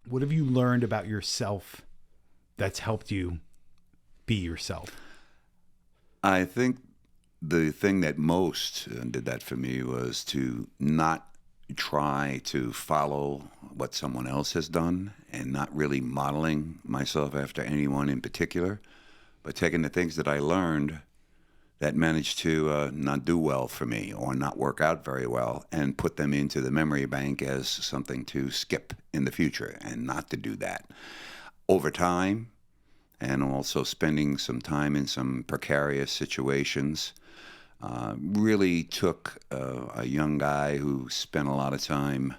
What have you learned about yourself that's helped you be yourself? I think the thing that most did that for me was to not try to follow what someone else has done and not really modeling myself after anyone in particular, but taking the things that I learned that managed to not do well for me or not work out very well and put them into the memory bank as something to skip in the future and not to do that. Over time, and also spending some time in some precarious situations, really took a young guy who spent a lot of time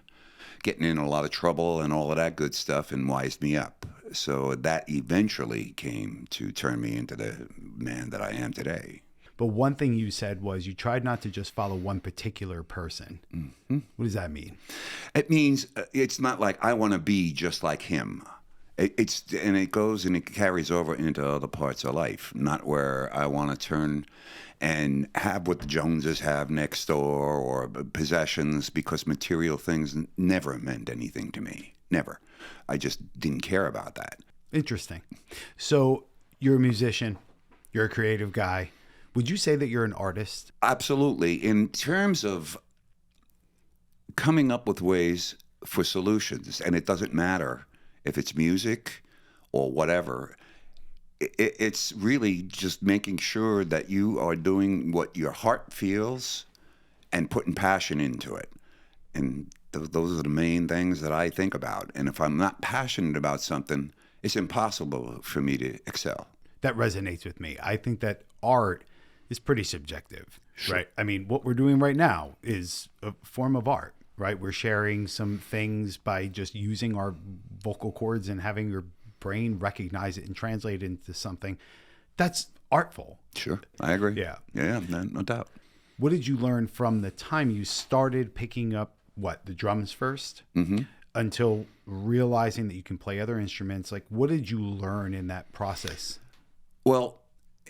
getting in a lot of trouble and all of that good stuff and wised me up. So that eventually came to turn me into the man that I am today. But one thing you said was you tried not to just follow one particular person. Mm-hmm. What does that mean? It means it's not like I want to be just like him. It goes and it carries over into other parts of life, not where I want to turn and have what the Joneses have next door or possessions, because material things never meant anything to me. Never. I just didn't care about that. Interesting. So you're a musician, you're a creative guy. Would you say that you're an artist? Absolutely. In terms of coming up with ways for solutions, and it doesn't matter if it's music or whatever, it's really just making sure that you are doing what your heart feels and putting passion into it. And those are the main things that I think about. And if I'm not passionate about something, it's impossible for me to excel. That resonates with me. I think that art is pretty subjective, Sure. right? I mean, what we're doing right now is a form of art, right? We're sharing some things by just using our vocal cords and having your brain recognize it and translate it into something that's artful. Sure, I agree. Yeah. Yeah, no doubt. What did you learn from the time you started picking up the drums first until realizing that you can play other instruments? Like, what did you learn in that process? Well,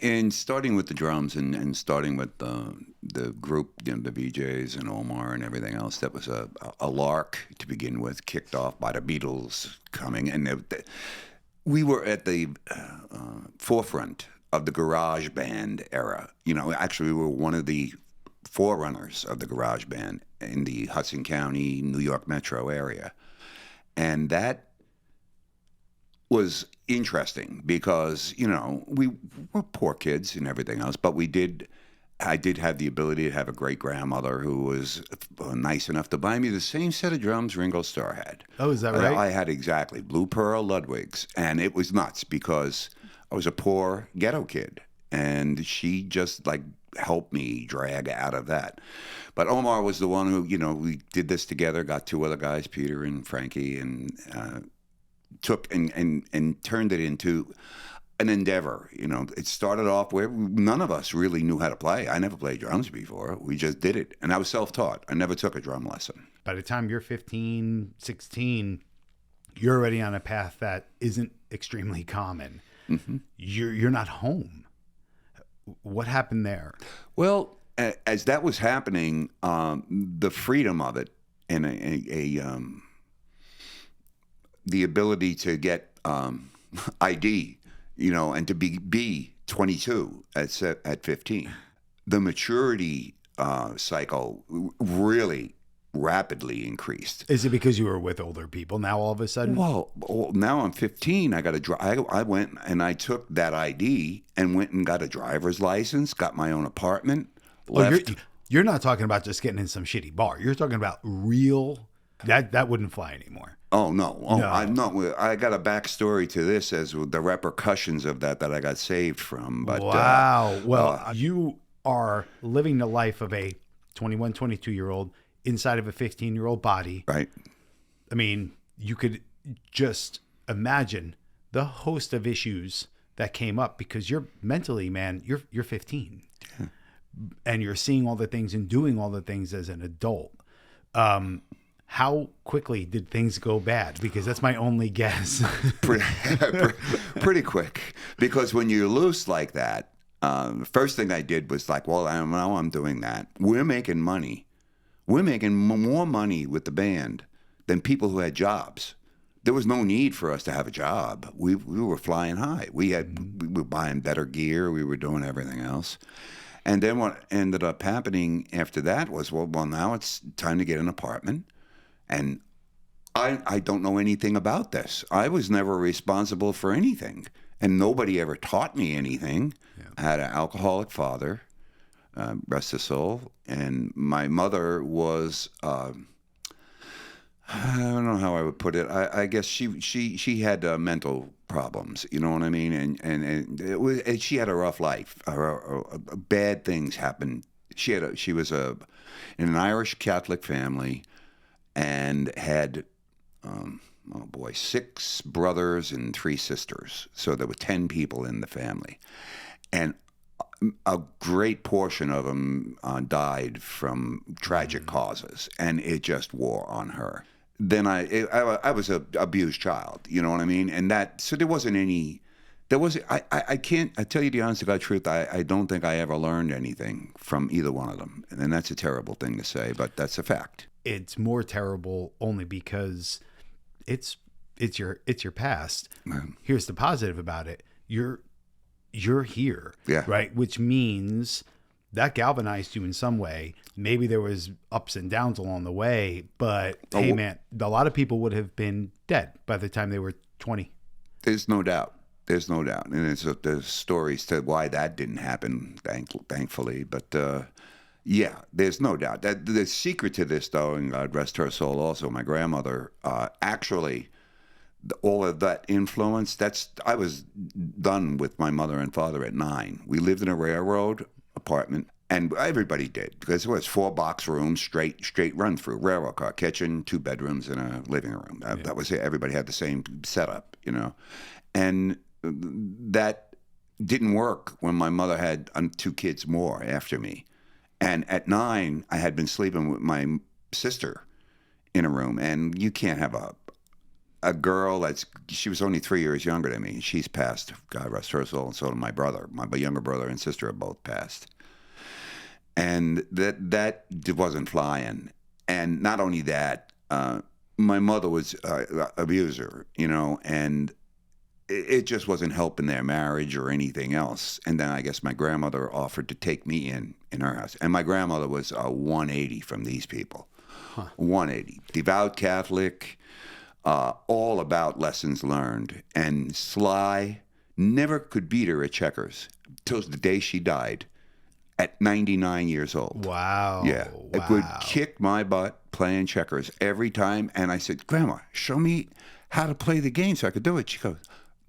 in starting with the drums and starting with the group, the BJs and Omar and everything else, that was a lark to begin with, kicked off by the Beatles coming. And we were at the forefront of the garage band era. Actually, we were one of the forerunners of the garage band in the Hudson County, New York metro area. And that was interesting because, we were poor kids and everything else, but I did have the ability to have a great grandmother who was nice enough to buy me the same set of drums Ringo Starr had. Oh, is that right? I had exactly Blue Pearl Ludwigs, and it was nuts because I was a poor ghetto kid, and she just helped me drag out of that. But Omar was the one who, we did this together, got two other guys, Peter and Frankie, and took and turned it into an endeavor. It started off where none of us really knew how to play. I never played drums before. We just did it. And I was self-taught. I never took a drum lesson. By the time you're 15, 16, you're already on a path that isn't extremely common. Mm-hmm. You're not home. What happened there? Well, as that was happening, the freedom of it and the ability to get ID, and to be 22 at 15. The maturity cycle really rapidly increased. Is it because you were with older people now all of a sudden? Well, now I'm 15. I got to drive. I went and I took that ID and went and got a driver's license, got my own apartment. Left. You're not talking about just getting in some shitty bar. You're talking about real. That wouldn't fly anymore. Oh, no. No. I got a backstory to this as the repercussions of that I got saved from. But wow. You are living the life of a 21, 22-year-old inside of a 15-year-old body. Right. I mean, you could just imagine the host of issues that came up because you're mentally, man, you're 15. Yeah. And you're seeing all the things and doing all the things as an adult. How quickly did things go bad? Because that's my only guess. Pretty quick. Because when you're loose like that, the first thing I did was now I'm doing that. We're making money. We're making more money with the band than people who had jobs. there was no need for us to have a job. We were flying high. We were buying better gear. We were doing everything else. And then what ended up happening after that was, well, now it's time to get an apartment. And I don't know anything about this. I was never responsible for anything, and nobody ever taught me anything. Yeah. I had an alcoholic father, rest his soul, and my mother was, I don't know how I would put it. I guess she had mental problems, you know what I mean? And she had a rough life. Bad things happened. She was in an Irish Catholic family, and had 6 brothers and 3 sisters. So there were 10 people in the family, and a great portion of them died from tragic causes, and it just wore on her. Then I was an abused child, you know what I mean? And so there wasn't any. I can't. I tell you the honest to God truth. I don't think I ever learned anything from either one of them, and that's a terrible thing to say, but that's a fact. It's more terrible only because it's your past. Here's the positive about it. You're here, yeah, right? Which means that galvanized you in some way. Maybe there was ups and downs along the way, but hey, man, a lot of people would have been dead by the time they were 20. There's no doubt. And there's stories to why that didn't happen, thankfully. But yeah, there's no doubt. That the secret to this, though, and God rest her soul also, my grandmother, actually, all of that influence, I was done with my mother and father at 9. We lived in a railroad apartment, and everybody did, because it was 4 box rooms, straight run through, railroad car, kitchen, 2 bedrooms, and a living room. That was it. Everybody had the same setup, you know. And that didn't work when my mother had 2 kids more after me. And at 9, I had been sleeping with my sister in a room, and you can't have a girl she was only 3 years younger than me. She's passed, God rest her soul, and so did my brother. My younger brother and sister are both passed. And that wasn't flying. And not only that, my mother was an abuser, you know, and it just wasn't helping their marriage or anything else. And then I guess my grandmother offered to take me in her house. And my grandmother was a 180 from these people. 180. Devout Catholic, all about lessons learned. And sly, never could beat her at checkers till the day she died at 99 years old. Wow. Yeah. Wow. It would kick my butt playing checkers every time. And I said, Grandma, show me how to play the game so I could do it. She goes,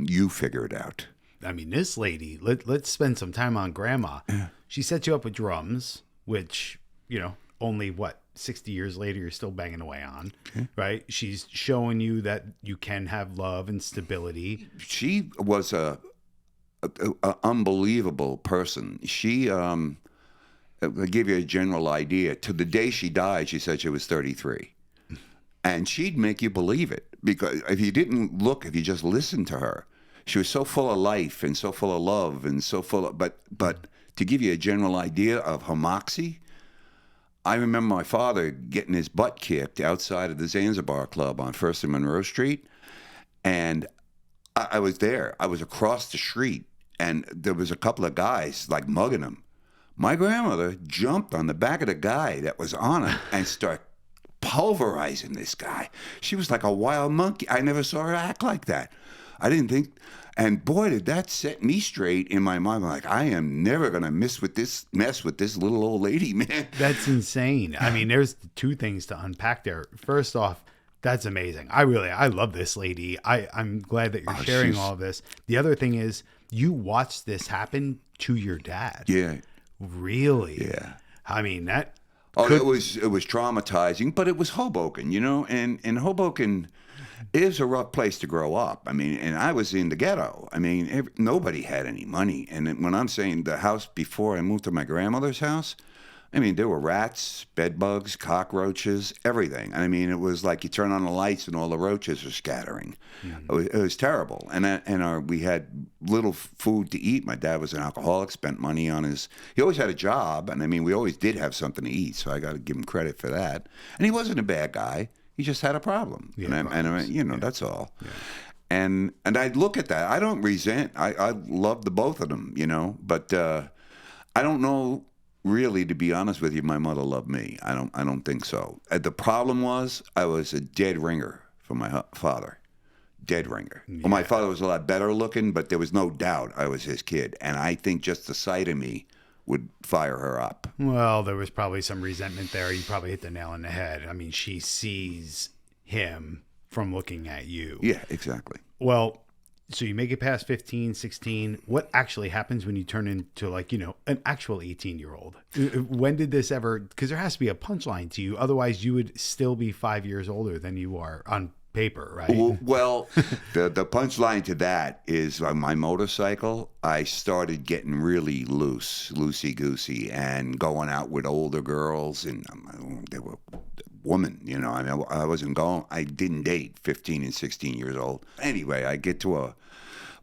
you figure it out. I mean, this lady, let's spend some time on Grandma. Yeah. She set you up with drums, which, you know, only 60 years later, you're still banging away on, right? She's showing you that you can have love and stability. She was a unbelievable person. She, I'll give you a general idea. To the day she died, she said she was 33. And she'd make you believe it, because if you didn't look, if you just listened to her, she was so full of life and so full of love and so full of, but to give you a general idea of her moxie, I remember my father getting his butt kicked outside of the Zanzibar Club on 1st and Monroe Street, and I was there. I was across the street, and there was a couple of guys like mugging him. My grandmother jumped on the back of the guy that was on him and started pulverizing this guy. She was like a wild monkey. I never saw her act like that. I didn't think, and boy, did that set me straight in my mind. I'm like, I am never gonna mess with this little old lady, man. That's insane. I mean, there's 2 things to unpack there. First off, that's amazing. I love this lady. I'm glad that you're sharing all of this. The other thing is, you watched this happen to your dad. Yeah. Really? Yeah. I mean, that. It was traumatizing, but it was Hoboken, you know, and Hoboken is a rough place to grow up. I mean, and I was in the ghetto. I mean, nobody had any money. And when I'm saying the house before I moved to my grandmother's house, I mean, there were rats, bed bugs, cockroaches, everything. I mean, it was like you turn on the lights and all the roaches are scattering. Mm-hmm. It was terrible. And we had little food to eat. My dad was an alcoholic, spent money on he always had a job. And I mean, we always did have something to eat. So I got to give him credit for that. And he wasn't a bad guy. He just had a problem. Yeah, that's all. Yeah. And I look at that. I don't resent. I love the both of them, but I don't know really, to be honest with you, my mother loved me. I don't think so. The problem was I was a dead ringer for my father. Dead ringer. Yeah. Well, my father was a lot better looking, but there was no doubt I was his kid. And I think just the sight of me would fire her up. Well, there was probably some resentment there. You probably hit the nail on the head. I mean, she sees him from looking at you. Yeah, exactly. Well, so you make it past 15, 16. What actually happens when you turn into an actual 18-year-old? When did this ever, because there has to be a punchline to you. Otherwise, you would still be 5 years older than you are on paper, right? Well, the punchline to that is on my motorcycle, I started getting really loosey-goosey, and going out with older girls, and they were women, I didn't date 15 and 16 years old. Anyway, I get to a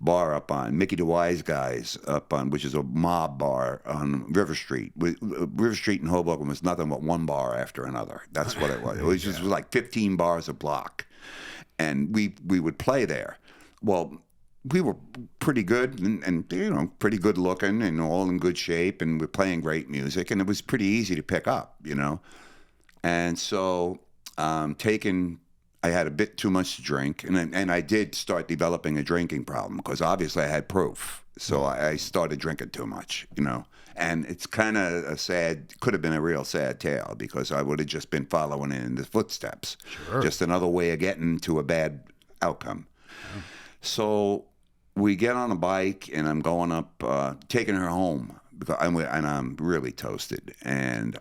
bar up on Mickey the Wise Guys which is a mob bar on River Street. River Street in Hoboken was nothing but one bar after another. That's what it was. It was just like 15 bars a block. And we would play there. Well, we were pretty good and pretty good looking and all in good shape, and we're playing great music, and it was pretty easy to pick up, And so I had a bit too much to drink, and I did start developing a drinking problem because obviously I had proof. So I started drinking too much, And it's kind of could have been a real sad tale, because I would have just been following in the footsteps. Sure. Just another way of getting to a bad outcome. Yeah. So we get on a bike, and I'm going up, taking her home, and I'm really toasted. And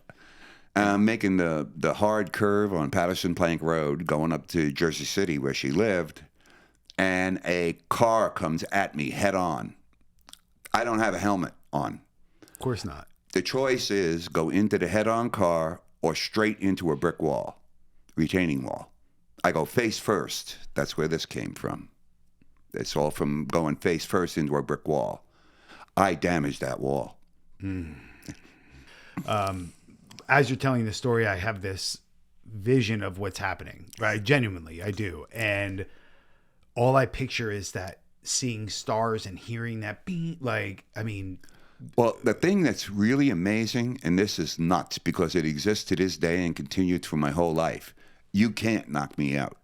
I'm making the hard curve on Patterson Plank Road, going up to Jersey City where she lived, and a car comes at me head on. I don't have a helmet on. Of course not. The choice is go into the head-on car or straight into a brick wall, retaining wall. I go face first. That's where this came from. It's all from going face first into a brick wall. I damaged that wall. As you're telling the story, I have this vision of what's happening, right? Genuinely, I do. And all I picture is that seeing stars and hearing that beat. Well, the thing that's really amazing, and this is nuts because it exists to this day and continued for my whole life, you can't knock me out.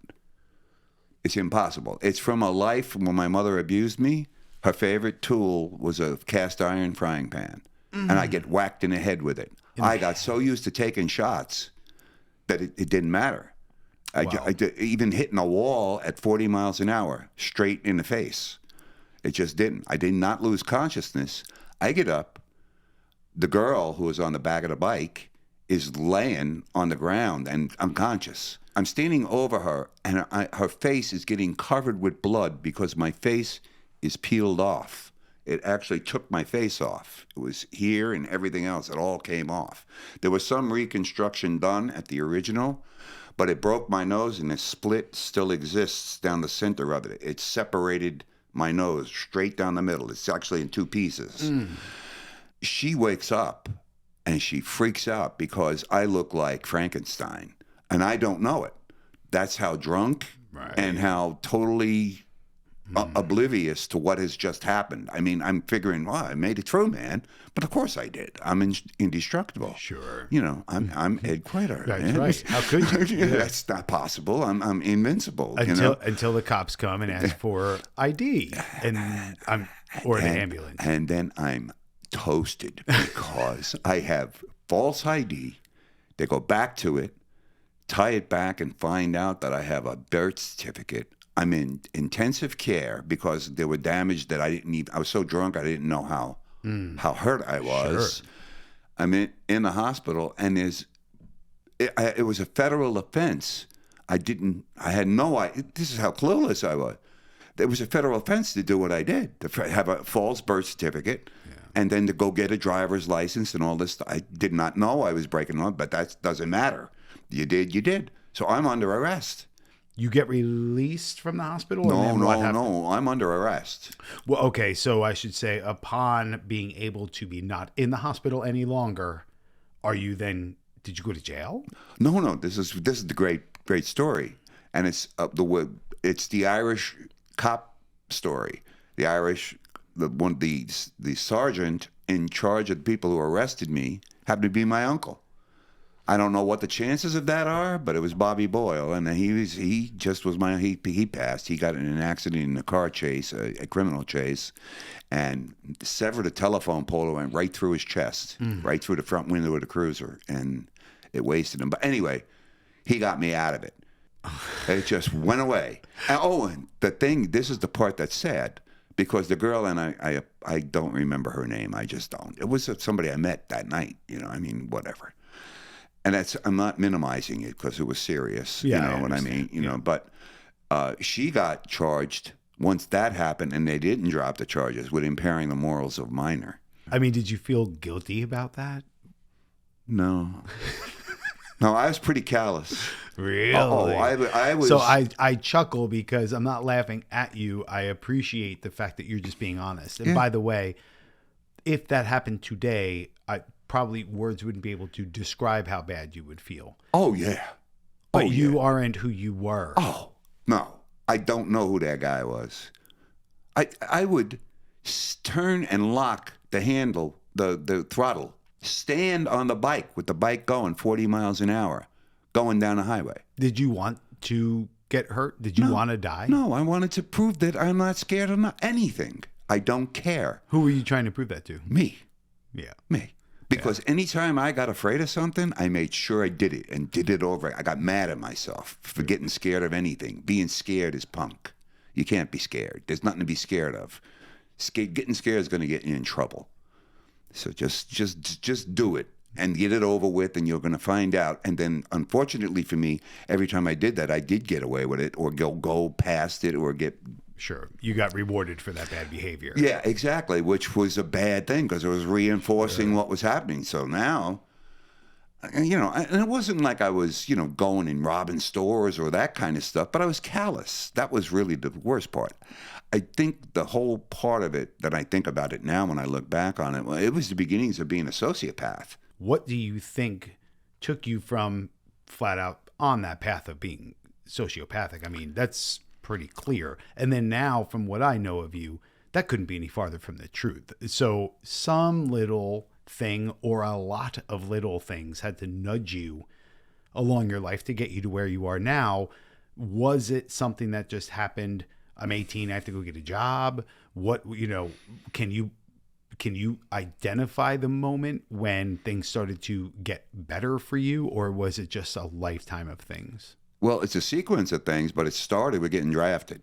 It's impossible. It's from a life when my mother abused me. Her favorite tool was a cast iron frying pan, and I get whacked in the head with it. I got so used to taking shots that it didn't matter. I even hitting a wall at 40 miles an hour, straight in the face. It just didn't. I did not lose consciousness. I get up. The girl who was on the back of the bike is laying on the ground and unconscious. I'm standing over her, and her face is getting covered with blood because my face is peeled off. It actually took my face off. It was here and everything else. It all came off. There was some reconstruction done at the original, but it broke my nose, and the split still exists down the center of it. It separated my nose straight down the middle. It's actually in two pieces. She wakes up, and she freaks out because I look like Frankenstein, and I don't know it. That's how drunk and how totally oblivious to what has just happened. I mean, I'm figuring, wow, I made it through, man. But of course I did. I'm indestructible. Sure. I'm Ed Kwedar. That's man. right. How could you? That's not possible. I'm invincible. Until the cops come and ask for ID or the ambulance. And then I'm toasted because I have false ID. They go back to it, tie it back, and find out that I have a birth certificate. I'm in intensive care because there were damage that I was so drunk I didn't know how hurt I was. Sure. I'm in the hospital, and it was a federal offense. I had no idea. This is how clueless I was. It was a federal offense to do what I did, to have a false birth certificate, and then to go get a driver's license and all this. I did not know I was breaking law, but that doesn't matter. You did. So I'm under arrest. You get released from the hospital? No. I'm under arrest. Well, okay. So I should say, upon being able to be not in the hospital any longer, did you go to jail? No. This is the great great story, and it's it's the Irish cop story. The sergeant in charge of the people who arrested me happened to be my uncle. I don't know what the chances of that are, but it was Bobby Boyle, and he passed. He got in an accident in a car chase, a criminal chase, and severed a telephone pole that went right through his chest, right through the front window of the cruiser, and it wasted him. But anyway, he got me out of it. It just went away. And this is the part that's sad, because the girl, and I don't remember her name. I just don't. It was somebody I met that night. Whatever. And I'm not minimizing it because it was serious. Yeah, you know what I mean? But she got charged once that happened, and they didn't drop the charges with impairing the morals of minor. I mean, did you feel guilty about that? No. No, I was pretty callous. Really? I was. So I chuckle because I'm not laughing at you. I appreciate the fact that you're just being honest. And by the way, if that happened today, probably words wouldn't be able to describe how bad you would feel. Oh, yeah. But you aren't who you were. Oh, no. I don't know who that guy was. I would turn and lock the handle, the throttle, stand on the bike with the bike going 40 miles an hour, going down a highway. Did you want to get hurt? Did you want to die? No, I wanted to prove that I'm not scared of anything. I don't care. Who were you trying to prove that to? Me. Yeah. Me. Because anytime I got afraid of something, I made sure I did it and did it over. I got mad at myself for getting scared of anything. Being scared is punk. You can't be scared. There's nothing to be scared of. Getting scared is going to get you in trouble. So just do it and get it over with, and you're going to find out. And then, unfortunately for me, every time I did that, I did get away with it, or go past it, or get. Sure, you got rewarded for that bad behavior. Yeah, exactly, which was a bad thing because it was reinforcing what was happening. So now, and it wasn't like I was, going and robbing stores or that kind of stuff, but I was callous. That was really the worst part. I think the whole part of it that I think about it now when I look back on it, well, it was the beginnings of being a sociopath. What do you think took you from flat out on that path of being sociopathic? I mean, that's pretty clear. And then now, from what I know of you, that couldn't be any farther from the truth. So some little thing or a lot of little things had to nudge you along your life to get you to where you are now. Was it something that just happened? I'm 18, I have to go get a job. What, can you identify the moment when things started to get better for you, or was it just a lifetime of things? Well, it's a sequence of things, but it started with getting drafted.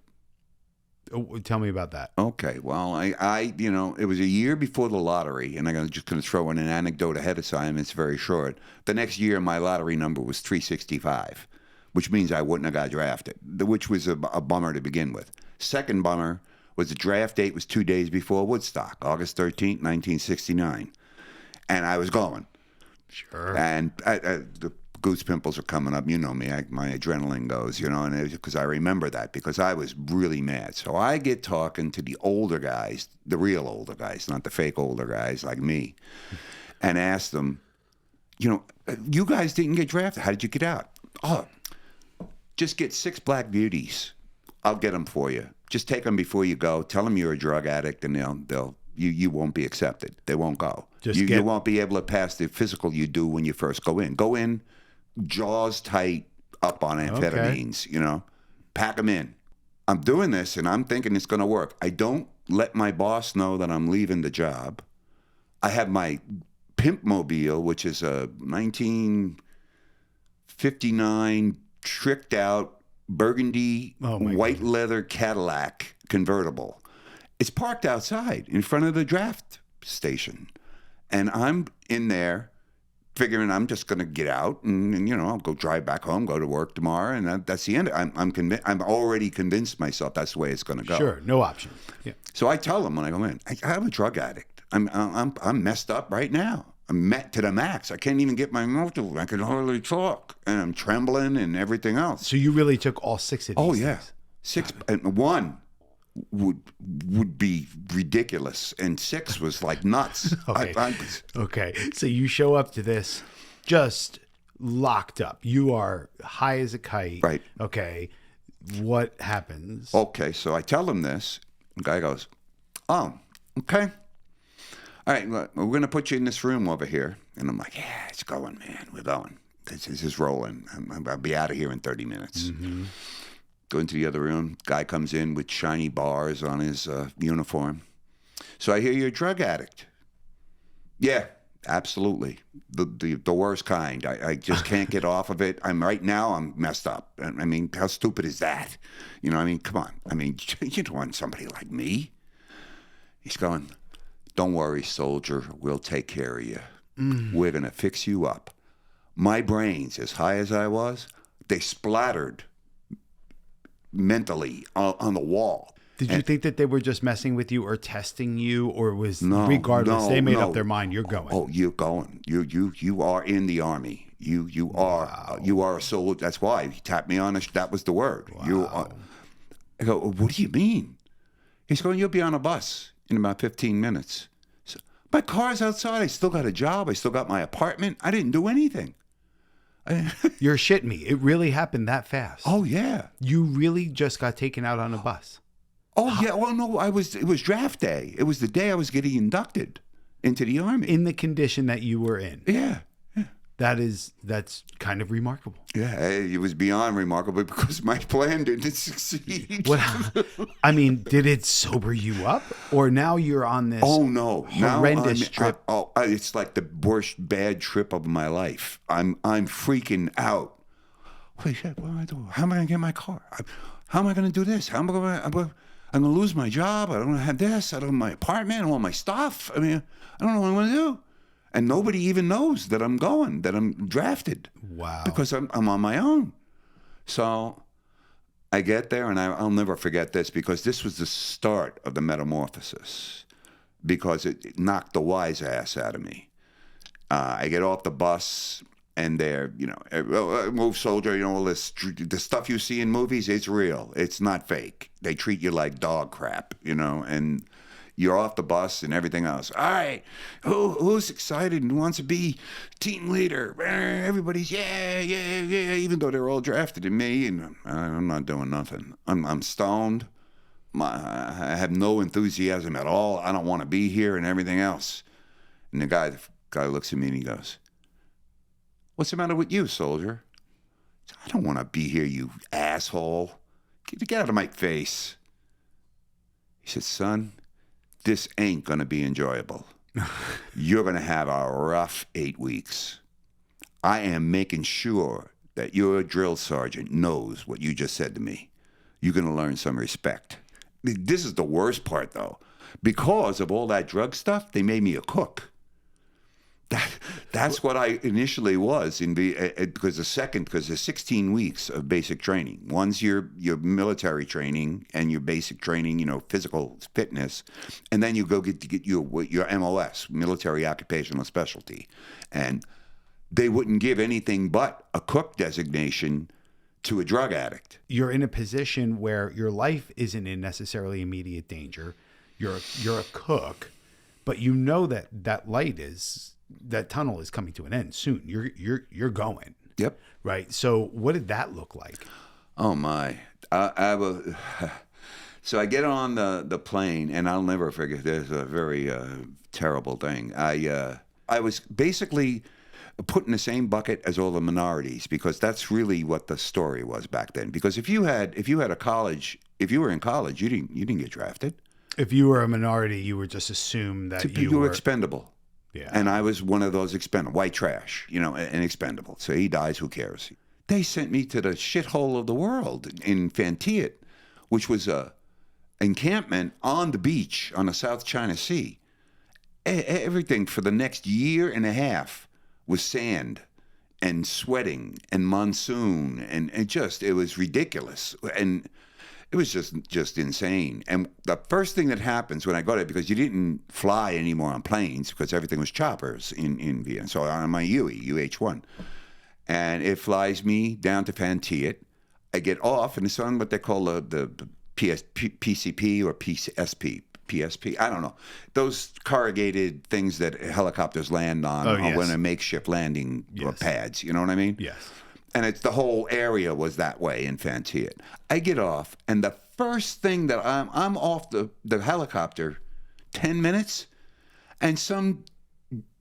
Oh, tell me about that. Okay. Well, it was a year before the lottery, and I'm just going to throw in an anecdote ahead of time. It's very short. The next year, my lottery number was 365, which means I wouldn't have got drafted, which was a bummer to begin with. Second bummer was the draft date was 2 days before Woodstock, August 13th, 1969. And I was going. Sure. And the goose pimples are coming up. You know me. My adrenaline goes, and because I remember that because I was really mad. So I get talking to the older guys, the real older guys, not the fake older guys like me, and ask them, you guys didn't get drafted. How did you get out? Oh, just get 6 black beauties. I'll get them for you. Just take them before you go. Tell them you're a drug addict, and you won't be accepted. They won't go. You won't be able to pass the physical you do when you first go in. Go in, jaws tight, up on amphetamines. Pack them in. I'm doing this, and I'm thinking it's going to work. I don't let my boss know that I'm leaving the job. I have my pimp mobile, which is a 1959 tricked out burgundy white leather Cadillac convertible. It's parked outside in front of the draft station. And I'm in there figuring I'm just going to get out and I'll go drive back home, go to work tomorrow. And that's the end. I'm convinced. I'm already convinced myself that's the way it's going to go. Sure. No option. Yeah. So I tell them when I go in, I'm a drug addict. I'm messed up right now. I'm met to the max. I can't even get my mouth to. I can hardly talk, and I'm trembling and everything else. So you really took all 6 of these? Oh yeah, things. 6 and 1 would be ridiculous, and 6 was like nuts. Okay. Okay. So you show up to this just locked up. You are high as a kite. Right. Okay. What happens? Okay, so I tell him this. The guy goes, "Oh, okay. All right, look, we're going to put you in this room over here." And I'm like, "Yeah, it's going, man. We're going. This is rolling. I'll be out of here in 30 minutes. Mm-hmm. Go into the other room. Guy comes in with shiny bars on his uniform. "So I hear you're a drug addict." "Yeah, absolutely. The worst kind. I just can't get off of it. I'm messed up. I mean, how stupid is that? You know, I mean, come on. I mean, you don't want somebody like me." He's going, "Don't worry, soldier. We'll take care of you. We're going to fix you up." My brains, as high as I was, they splattered mentally on the wall. Did you think that they were just messing with you or testing you, or was No, regardless they made no. up their mind? You're going. Oh, you're going. You are in the Army. You are a soldier. That's why he tapped me on the. That was the word. Wow. You are. I go, "What do you mean?" He's going, "You'll be on a bus in about 15 minutes." So, my car's outside. I still got a job. I still got my apartment. I didn't do anything. You're shitting me. It really happened that fast. Oh yeah. You really just got taken out on a bus. Oh yeah. Well, no. It was draft day. It was the day I was getting inducted into the Army. In the condition that you were in. Yeah. That's kind of remarkable. Yeah, it was beyond remarkable because my plan didn't succeed. What? I mean, did it sober you up, or now you're on this? Oh no! Horrendous trip. It's like the worst bad trip of my life. I'm freaking out. Holy shit! What am I doing? How am I going to get my car? How am I going to do this? How am I going? I'm going to lose my job. I don't have this. I don't have my apartment. I don't have my stuff. I mean, I don't know what I'm going to do. And nobody even knows that I'm going, that I'm drafted. Wow. Because I'm on my own. So I get there, and I'll never forget this because this was the start of the metamorphosis because it knocked the wise ass out of me. I get off the bus, and they're, move soldier, all this, the stuff you see in movies, it's real. It's not fake. They treat you like dog crap, and you're off the bus and everything else. All right, who's excited and wants to be team leader? Everybody's yeah, even though they're all drafted in me, and I'm not doing nothing. I'm stoned. I have no enthusiasm at all. I don't want to be here and everything else. And the guy looks at me and he goes, "What's the matter with you, soldier?" "I don't want to be here, you asshole. Get out of my face." He said, "Son, this ain't going to be enjoyable. You're going to have a rough 8 weeks. I am making sure that your drill sergeant knows what you just said to me. You're going to learn some respect." This is the worst part, though. Because of all that drug stuff, they made me a cook. That's what I initially was because there's 16 weeks of basic training. One's your military training and your basic training, physical fitness, and then you go get your MOS, military occupational specialty, and they wouldn't give anything but a cook designation to a drug addict. You're in a position where your life isn't in necessarily immediate danger. You're a cook, but you know that tunnel is coming to an end soon. You're going. Yep. Right. So what did that look like? Oh my! So I get on the plane, and I'll never forget. There's a very terrible thing. I was basically put in the same bucket as all the minorities because that's really what the story was back then. Because if you were in college, you didn't get drafted. If you were a minority, you were just assumed that you were expendable. Yeah. And I was one of those expendable, white trash, and expendable. So he dies, who cares? They sent me to the shithole of the world in Fantiat, which was a encampment on the beach on the South China Sea. Everything for the next year and a half was sand and sweating and monsoon, and it was ridiculous. And it was just insane. And the first thing that happens when I go there, because you didn't fly anymore on planes because everything was choppers in Vienna. So on my UH-1. And it flies me down to Fantiat. I get off, and it's on what they call the PCP or PSP, PSP. I don't know. Those corrugated things that helicopters land on when they're makeshift landing pads. You know what I mean? Yes. And it's the whole area was that way in Fantiet. I get off, and the first thing that I'm off the helicopter 10 minutes, and some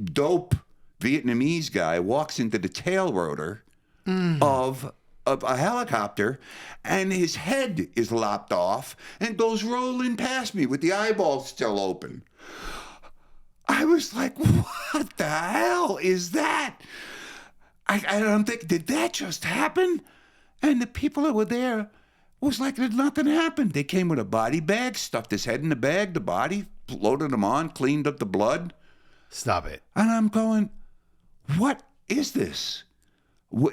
dope Vietnamese guy walks into the tail rotor of a helicopter, and his head is lopped off and goes rolling past me with the eyeballs still open. I was like, what the hell is that? I'm thinking, did that just happen? And the people that were there was like, nothing happened. They came with a body bag, stuffed his head in the bag, the body, loaded him on, cleaned up the blood. Stop it. And I'm going, what is this?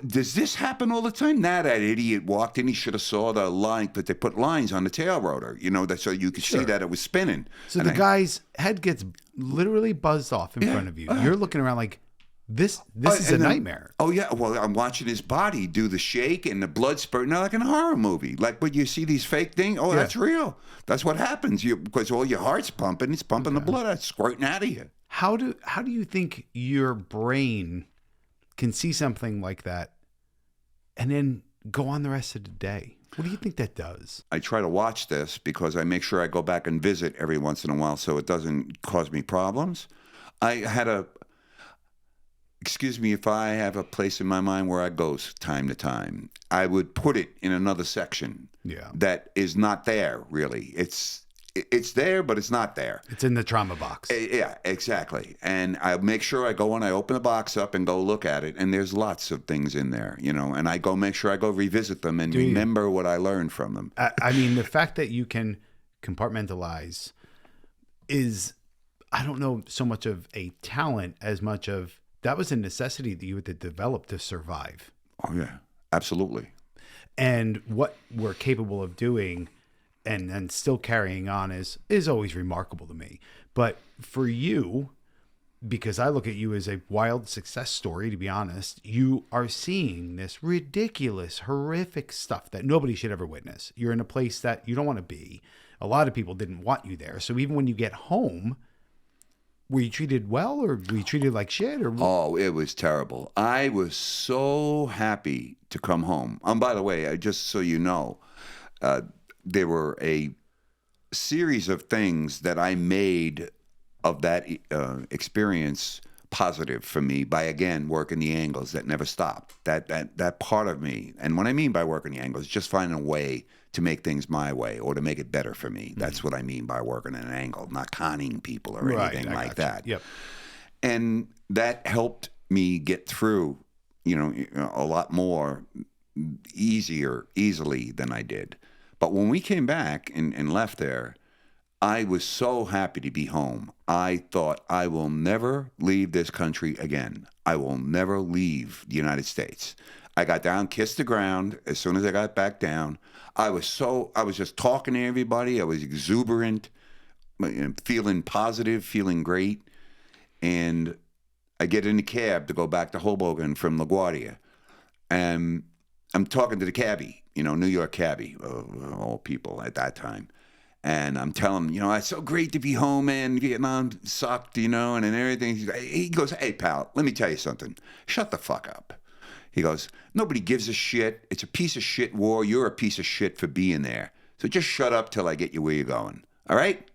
Does this happen all the time? Now that idiot walked in, he should have saw the line, but they put lines on the tail rotor, so you could see that it was spinning. So the guy's head gets literally buzzed off in front of you. You're looking around like, this is a nightmare. Oh, yeah. Well, I'm watching his body do the shake and the blood spurting out like in a horror movie. Like when you see these fake things, that's real. That's what happens. Because all your heart's pumping, it's pumping the blood out, squirting out of you. How do you think your brain can see something like that and then go on the rest of the day? What do you think that does? I try to watch this because I make sure I go back and visit every once in a while so it doesn't cause me problems. Excuse me if I have a place in my mind where I go time to time. I would put it in another section that is not there, really. It's there, but it's not there. It's in the trauma box. Yeah, exactly. And I make sure I go and I open the box up and go look at it, and there's lots of things in there, and I go make sure I go revisit them and remember what I learned from them. I mean, the fact that you can compartmentalize is, I don't know, so much of a talent as much of that was a necessity that you had to develop to survive. Oh, yeah, absolutely. And what we're capable of doing and still carrying on is always remarkable to me. But for you, because I look at you as a wild success story, to be honest, you are seeing this ridiculous, horrific stuff that nobody should ever witness. You're in a place that you don't want to be. A lot of people didn't want you there. So even when you get home, were you treated well, or were you treated like shit? Or oh, it was terrible. I was so happy to come home. By the way, just so you know, there were a series of things that I made of that experience positive for me by, again, working the angles that never stopped. That part of me, and what I mean by working the angles, just finding a way to make things my way or to make it better for me. That's what I mean by working an angle, not conning people or anything like that. Yep. And that helped me get through, a lot more easily than I did. But when we came back and left there, I was so happy to be home. I thought, I will never leave this country again. I will never leave the United States. I got down, kissed the ground. As soon as I got back down, I was just talking to everybody. I was exuberant, feeling positive, feeling great. And I get in the cab to go back to Hoboken from LaGuardia. And I'm talking to the cabbie, New York cabbie, all people at that time. And I'm telling him, it's so great to be home, man. Vietnam sucked, and everything. He goes, hey, pal, let me tell you something. Shut the fuck up. He goes, nobody gives a shit. It's a piece of shit war. You're a piece of shit for being there. So just shut up till I get you where you're going. All right?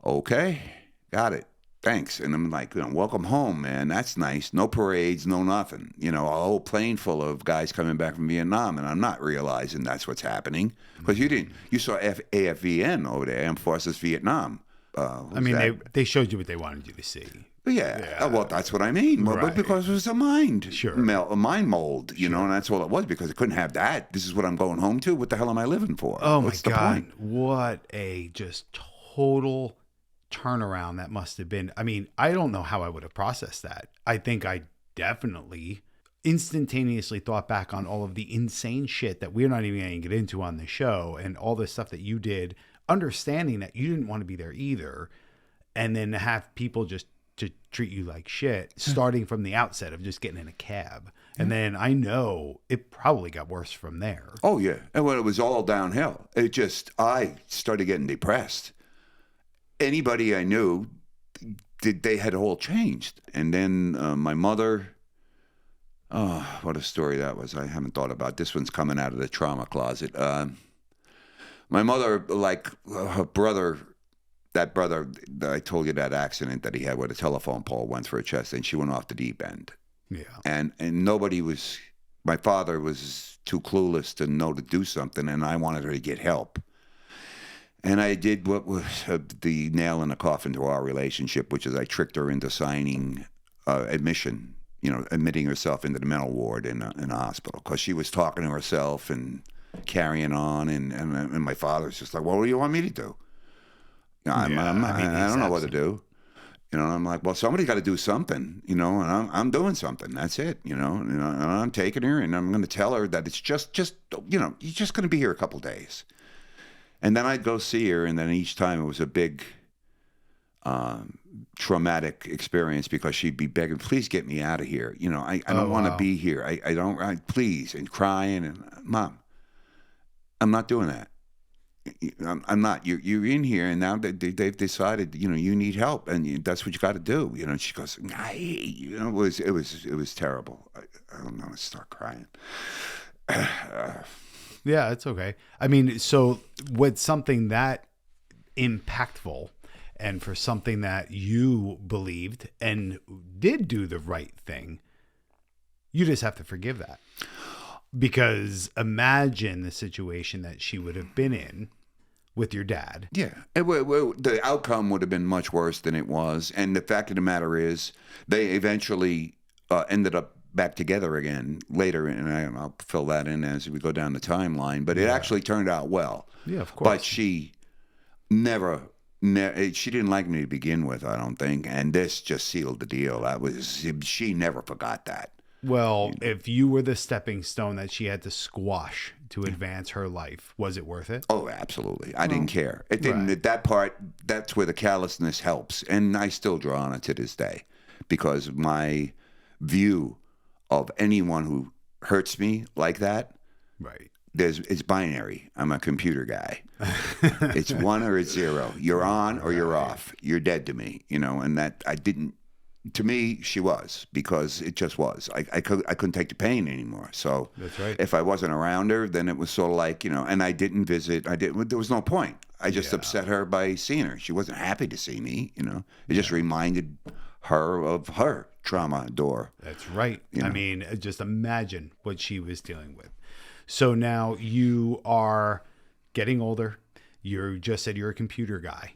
Okay. Got it. Thanks. And I'm like, welcome home, man. That's nice. No parades, no nothing. A whole plane full of guys coming back from Vietnam, and I'm not realizing that's what's happening. Because you saw AFVN over there, Armed Forces Vietnam. They showed you what they wanted you to see. Yeah. Well, that's what I mean. Well, but because it was a mind, a mind mold, and that's all it was. Because I couldn't have that. This is what I'm going home to. What the hell am I living for? Oh What's my God! The point? What a just total turnaround that must have been. I mean, I don't know how I would have processed that. I think I definitely instantaneously thought back on all of the insane shit that we're not even going to get into on the show, and all the stuff that you did, understanding that you didn't want to be there either, and then to have people just to treat you like shit, starting from the outset of just getting in a cab. And then I know it probably got worse from there. Oh, yeah. And when it was all downhill, I started getting depressed. anybody I knew, they had all changed. And then my mother, oh, what a story that was. I haven't thought about this. One's coming out of the trauma closet. My mother, like her brother, that brother that I told you, that accident that he had where the telephone pole went through her chest, and she went off the deep end. Yeah. And nobody was, my father was too clueless to know to do something, and I wanted her to get help. And I did what was the nail in the coffin to our relationship, which is I tricked her into signing admission, admitting herself into the mental ward in a hospital, because she was talking to herself and carrying on. And my father's just like, well, what do you want me to do? I don't know what to do. I'm like, well, somebody got to do something, and I'm doing something. That's it, and I'm taking her, and I'm going to tell her that it's just, you're just going to be here a couple days. And then I'd go see her, and then each time it was a big traumatic experience, because she'd be begging, please get me out of here. I don't want to be here. I please, and crying, and Mom, I'm not doing that. I'm not. You're in here, and now they've decided. You need help, and that's what you got to do. And she goes, it was terrible. I don't know. I start crying. Yeah, it's okay. I mean, so with something that impactful, and for something that you believed and did do the right thing, you just have to forgive that. Because imagine the situation that she would have been in with your dad. Yeah. The outcome would have been much worse than it was. And the fact of the matter is, they eventually ended up back together again later. And I'll fill that in as we go down the timeline. But it actually turned out well. Yeah, of course. But she she didn't like me to begin with, I don't think. And this just sealed the deal. She never forgot that. Well, if you were the stepping stone that she had to squash to advance her life, was it worth it? Oh, absolutely. I didn't care. It didn't. Right. That part, that's where the callousness helps. And I still draw on it to this day, because my view of anyone who hurts me like that, right, it's binary. I'm a computer guy. It's 1 or it's 0. You're on or you're off. You're dead to me, and that I didn't. To me, she was, because it just was. I couldn't take the pain anymore. So that's right. If I wasn't around her, then it was sort of like, and I didn't visit. There was no point. I just upset her by seeing her. She wasn't happy to see me, It just reminded her of her trauma door. That's right. I mean, just imagine what she was dealing with. So now you are getting older. You just said you're a computer guy.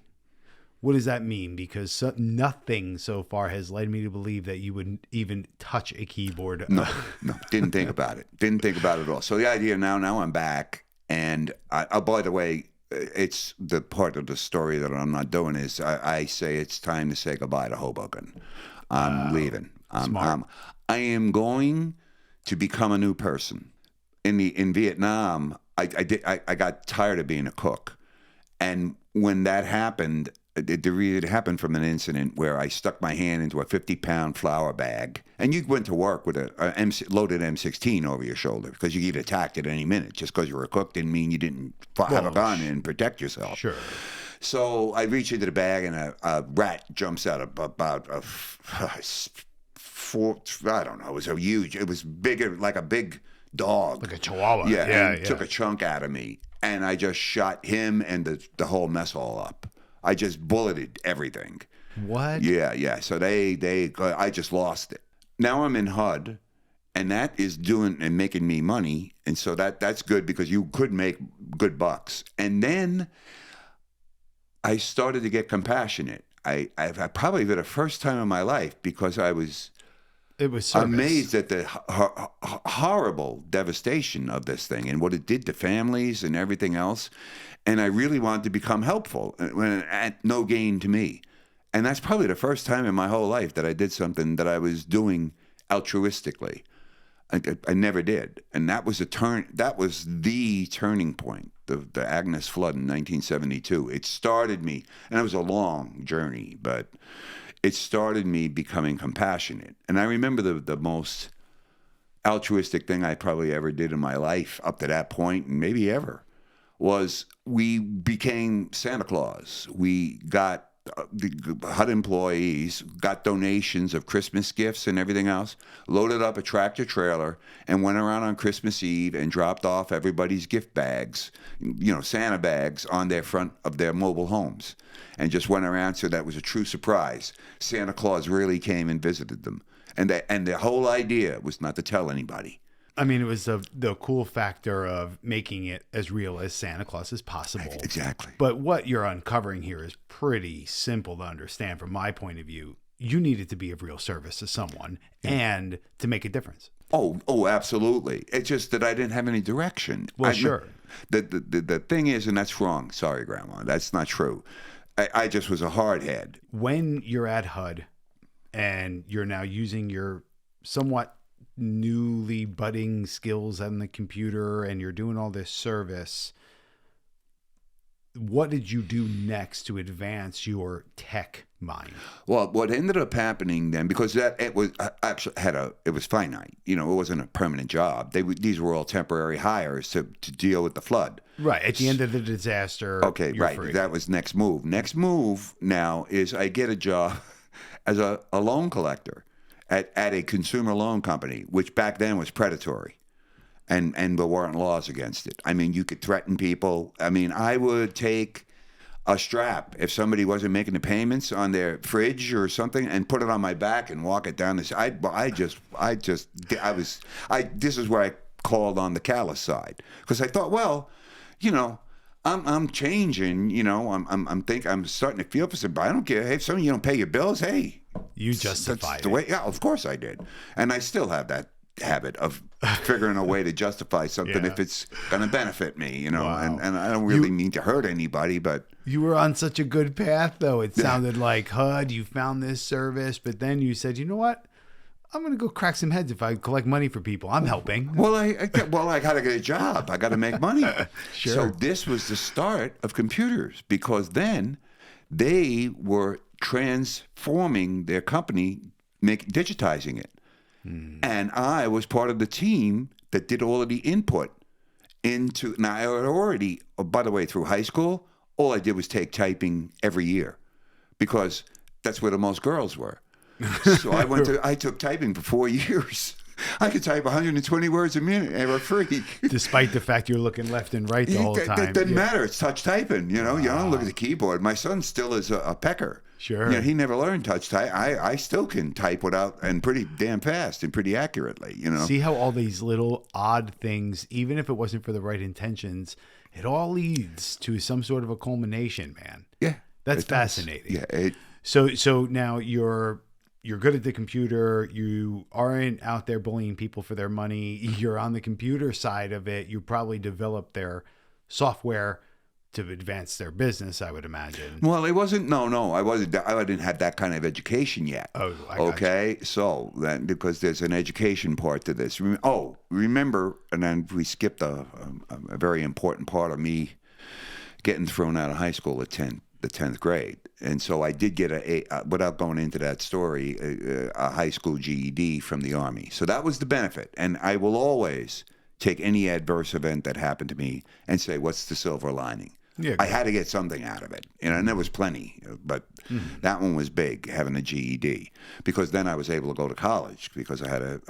What does that mean? Because nothing so far has led me to believe that you would even touch a keyboard. No, didn't think about it. Didn't think about it at all. So the idea now I'm back. And by the way, it's the part of the story that I'm not doing is I say it's time to say goodbye to Hoboken. I'm leaving. Smart. I am going to become a new person. In Vietnam, I got tired of being a cook. And when that happened, it happened from an incident where I stuck my hand into a 50-pound flour bag, and you went to work with a loaded M16 over your shoulder because you get attacked at any minute. Just because you were a cook didn't mean you didn't have a gun and protect yourself. Sure. So I reach into the bag, and a rat jumps out of about four. I don't know. It was bigger, like a big dog, like a chihuahua. Yeah. Took a chunk out of me, and I just shot him and the whole mess hall up. I just bulleted everything. What? Yeah. So I just lost it. Now I'm in HUD, and that is doing and making me money, and so that's good because you could make good bucks. And then I started to get compassionate. I probably for the first time in my life, because I was amazed at the horrible devastation of this thing and what it did to families and everything else. And I really wanted to become helpful at no gain to me. And that's probably the first time in my whole life that I did something that I was doing altruistically. I never did. And that was the turning point, the Agnes flood in 1972. It started me, and it was a long journey, but it started me becoming compassionate. And I remember the most altruistic thing I probably ever did in my life up to that point, and maybe ever, was we became Santa Claus. We got the HUD employees got donations of Christmas gifts and everything else, loaded up a tractor trailer, and went around on Christmas Eve and dropped off everybody's gift bags, Santa bags, on their front of their mobile homes, and just went around. So that was a true surprise. Santa Claus really came and visited them, and the whole idea was not to tell anybody. I mean, it was the cool factor of making it as real as Santa Claus as possible. Exactly. But what you're uncovering here is pretty simple to understand from my point of view. You needed to be of real service to someone and to make a difference. Oh, absolutely. It's just that I didn't have any direction. Well, sure. The thing is, and that's wrong. Sorry, Grandma. That's not true. I just was a hard head. When you're at HUD and you're now using your somewhat newly budding skills on the computer and you're doing all this service, what did you do next to advance your tech mind? Well, what ended up happening then, because it was actually it was finite. It wasn't a permanent job. These were all temporary hires to deal with the flood. Right. At the end of the disaster. Okay. Right. Free. That was next move. Next move now is I get a job as a loan collector at a consumer loan company, which back then was predatory, and there weren't laws against it. I mean, you could threaten people. I mean, I would take a strap if somebody wasn't making the payments on their fridge or something, and put it on my back and walk it down this. This is where I called on the callous side, because I thought, well, I'm changing. I'm starting to feel for somebody. I don't care. Hey, if some of you don't pay your bills, hey. You justified the way. Yeah, of course I did. And I still have that habit of figuring a way to justify something if it's going to benefit me, Wow. And I don't really mean to hurt anybody, but. You were on such a good path, though. It sounded like HUD, you found this service, but then you said, you know what? I'm going to go crack some heads if I collect money for people. I'm helping. Well, I got to get a job. I got to make money. Sure. So this was the start of computers, because then they were transforming their company, digitizing it. And I was part of the team that did all of the input into. Now, I had already, by the way, through high school, all I did was take typing every year, because that's where the most girls were. So I took typing for 4 years. I could type 120 words a minute and we're free. Despite the fact you're looking left and right the whole time. It doesn't matter. It's touch typing. You don't look at the keyboard. My son still is a pecker. Sure. He never learned touch type. I still can type and pretty damn fast and pretty accurately. See how all these little odd things, even if it wasn't for the right intentions, it all leads to some sort of a culmination, man. Yeah. That's fascinating. Yeah. So now you're good at the computer. You aren't out there bullying people for their money. You're on the computer side of it. You probably developed their software to advance their business, I would imagine. Well, it wasn't. No, I wasn't. I didn't have that kind of education yet. Oh, okay. So then, because there's an education part to this. Remember, and then we skipped a very important part of me getting thrown out of high school at the 10th grade. And so I did get without going into that story, a high school GED from the Army. So that was the benefit. And I will always take any adverse event that happened to me and say, what's the silver lining? Yeah, I had to get something out of it. And there was plenty, but that one was big, having a GED, because then I was able to go to college, because I had a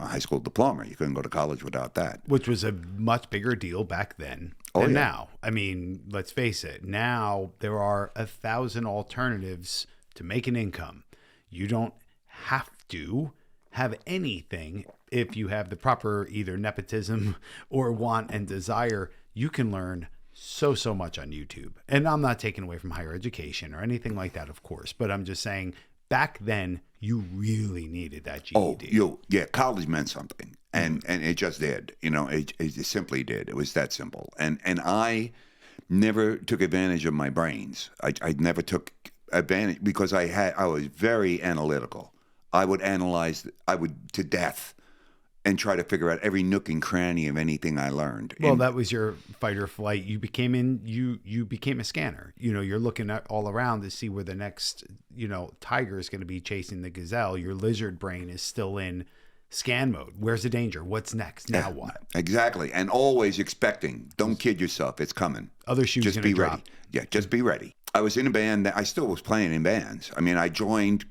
high school diploma. You couldn't go to college without that. Which was a much bigger deal back then than now. I mean, let's face it. Now there are 1,000 alternatives to make an income. You don't have to have anything if you have the proper either nepotism or want and desire. You can learn so much on YouTube. And I'm not taking away from higher education or anything like that, of course, but I'm just saying back then you really needed that GED. College meant something. And it just did. It simply did. It was that simple. And I never took advantage of my brains. I never took advantage, because I was very analytical. I would analyze to death and try to figure out every nook and cranny of anything I learned. Well, that was your fight or flight. You became a scanner. You're looking at all around to see where the next, tiger is going to be chasing the gazelle. Your lizard brain is still in scan mode. Where's the danger? What's next? Now what? Exactly. And always expecting. Don't kid yourself. It's coming. Other shoes just gonna be drop. ready. Yeah, just be ready. I was in a band that I still was playing in bands. I mean, I joined,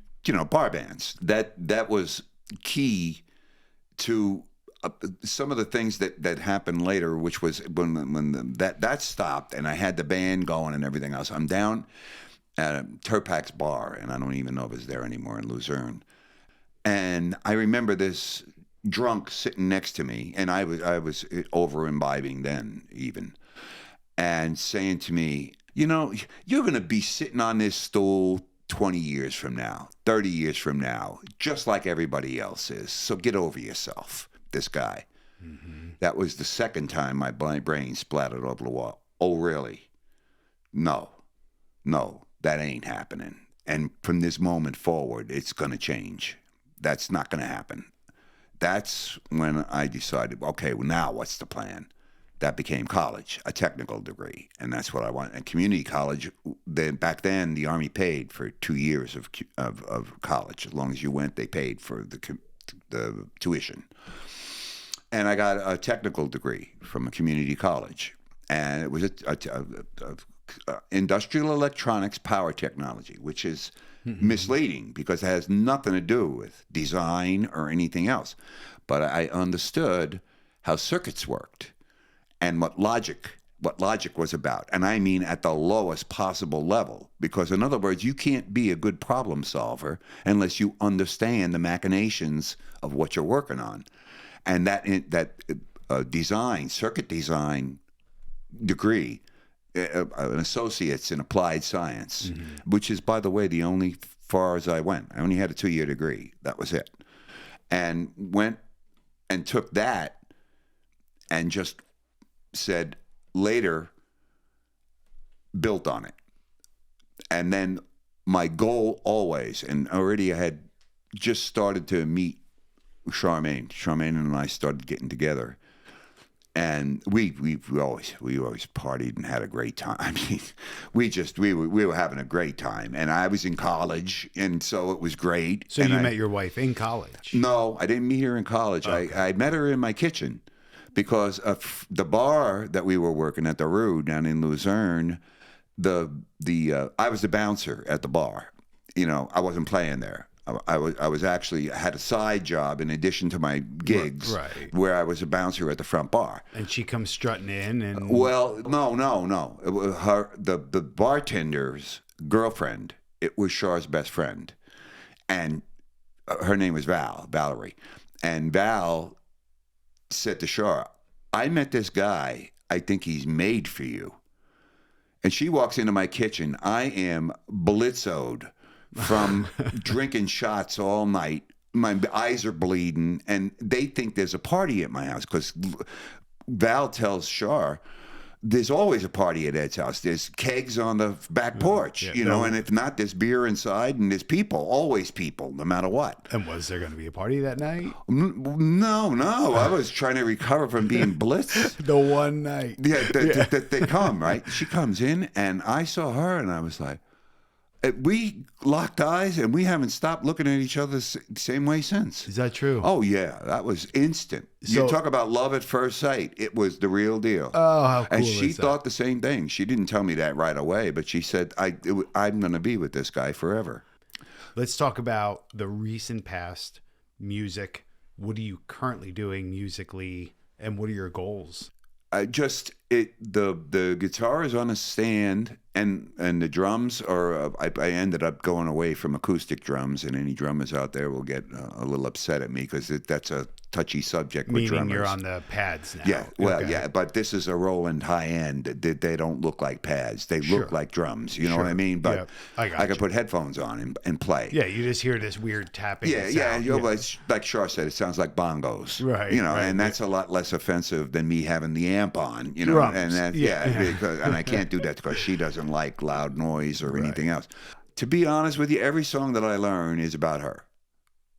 bar bands. That was key to some of the things that happened later, which was that stopped and I had the band going and everything else. I'm down at a Turpak's bar, and I don't even know if it's there anymore in Luzerne. And I remember this drunk sitting next to me, and I was over imbibing then even, and saying to me, you're going to be sitting on this stool 20 years from now, 30 years from now, just like everybody else is. So get over yourself, this guy. Mm-hmm. That was the second time my brain splattered over the wall. Oh, really? No, that ain't happening. And from this moment forward, it's going to change. That's not going to happen. That's when I decided, okay, well, now what's the plan? That became college, a technical degree, and that's what I want. And community college, back then, the Army paid for 2 years of college. As long as you went, they paid for the tuition. And I got a technical degree from a community college, and it was a industrial electronics power technology, which is misleading because it has nothing to do with design or anything else. But I understood how circuits worked. And what logic was about. And I mean at the lowest possible level. Because in other words, you can't be a good problem solver unless you understand the machinations of what you're working on. And that circuit design degree, an associate's in applied science, which is, by the way, the only far as I went. I only had a 2-year degree. That was it. And went and took that and just said later, built on it. And then my goal always, and already I had just started to meet Charmaine. Charmaine and I started getting together. And we always partied and had a great time. I mean, we were having a great time. And I was in college, and so it was great. So and you met your wife in college? No, I didn't meet her in college. Okay. I met her in my kitchen. Because of the bar that we were working at, the Rue down in Luzerne, I was the bouncer at the bar. I wasn't playing there. I was actually had a side job in addition to my gigs, right, where I was a bouncer at the front bar. And she comes strutting in, and well, no. The bartender's girlfriend. It was Char's best friend, and her name was Valerie, and Val said to Char, I met this guy. I think he's made for you. And she walks into my kitchen. I am blitzoed from drinking shots all night. My eyes are bleeding, and they think there's a party at my house because Val tells Char, there's always a party at Ed's house. There's kegs on the back porch, and if not, there's beer inside, and there's people, always people, no matter what. And was there going to be a party that night? No. I was trying to recover from being blitzed. The one night. Yeah, they come, right? She comes in, and I saw her, and I was like, we locked eyes, and we haven't stopped looking at each other the same way since. Is that true? Oh, yeah. That was instant. So, you talk about love at first sight. It was the real deal. Oh, how cool. And she thought the same thing. She didn't tell me that right away, but she said, I'm going to be with this guy forever. Let's talk about the recent past, music. What are you currently doing musically, and what are your goals? The guitar is on a stand, and the drums are. I ended up going away from acoustic drums, and any drummers out there will get a little upset at me because that's a touchy subject with drummers. Meaning you're on the pads now. Yeah, well, okay. Yeah, but this is a Roland high end. They don't look like pads. They look like drums. You know what I mean? But I can put headphones on and play. Yeah, you just hear this weird tapping. Yeah. It's, like Char said, it sounds like bongos. Right. And that's a lot less offensive than me having the amp on. Drums. And that, because I can't do that because she doesn't like loud noise or anything else. To be honest with you, every song that I learn is about her.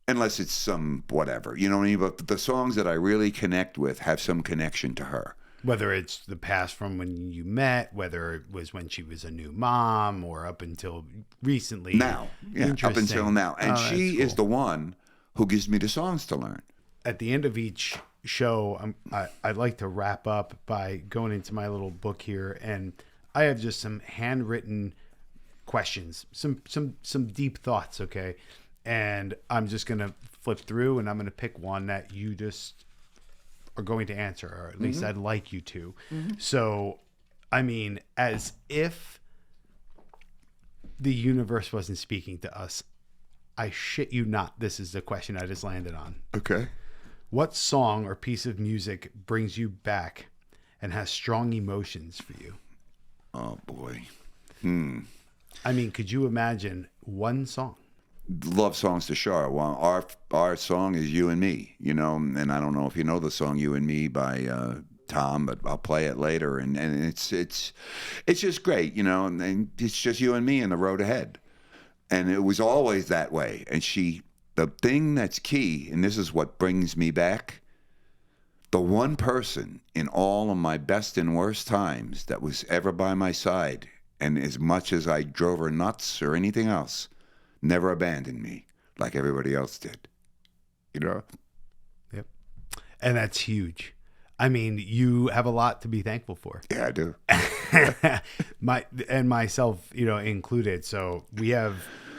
Unless it's some whatever, you know what I mean? But the songs that I really connect with have some connection to her. Whether it's the past from when you met, whether it was when she was a new mom, or up until recently. Now, up until now. And she is the one who gives me the songs to learn. At the end of each show, I'd like to wrap up by going into my little book here. And I have just some handwritten questions, some deep thoughts, okay? And I'm just gonna flip through, and I'm gonna pick one that you just are going to answer, or at least I'd like you to. So, I mean, as if the universe wasn't speaking to us, I shit you not, this is the question I just landed on. Okay. What song or piece of music brings you back and has strong emotions for you? Oh boy. I mean, could you imagine one song? Love songs to Shar. Well, our song is "You and Me," you know, and I don't know if you know the song "You and Me" by Tom, but I'll play it later, and it's just great, you know, and it's just you and me and the road ahead, and it was always that way. And the thing that's key, and this is what brings me back, the one person in all of my best and worst times that was ever by my side, and as much as I drove her nuts or anything else, never abandoned me like everybody else did. You know? Yep. And that's huge. I mean, you have a lot to be thankful for. Yeah, I do. Myself, you know, included. So we have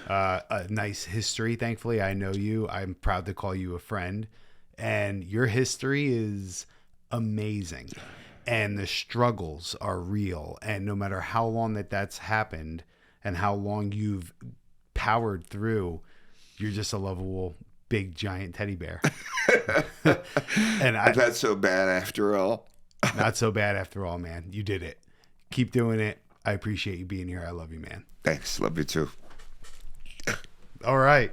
a nice history. Thankfully, I know you. I'm proud to call you a friend, and your history is amazing, and the struggles are real. And no matter how long that's happened, and how long you've powered through, you're just a lovable, big, giant teddy bear. And That's so bad after all. Not so bad after all, man. You did it. Keep doing it. I appreciate you being here. I love you, man. Thanks. Love you too. All right.